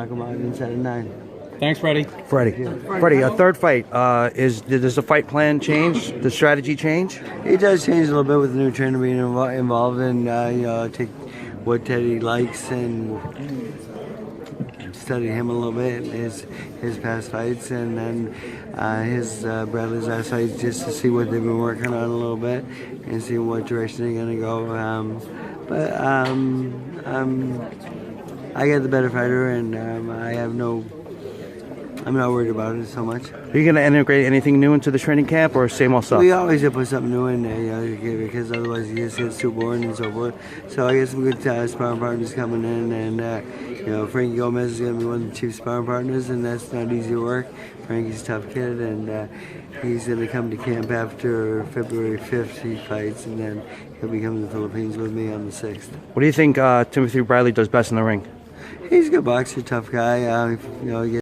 Knock him out inside of 9. Thanks, Freddie. Freddie, a third fight. Does the fight plan change? The strategy change? It does change a little bit with the new trainer being involved, and take what Teddy likes and study him a little bit, his past fights, and then his Bradley's last fight, just to see what they've been working on a little bit and see what direction they're gonna go. I got the better fighter, and I'm not worried about it so much. Are you going to integrate anything new into the training camp, or same old stuff? We always put something new in there, because otherwise it just gets too boring and so forth. So I got some good sparring partners coming in, and Frankie Gomez is going to be one of the chief sparring partners, and that's not easy work. Frankie's a tough kid, and he's going to come to camp after February 5th. He fights, and then he'll be coming to the Philippines with me on the 6th. What do you think Timothy Bradley does best in the ring? He's a good boxer, tough guy. He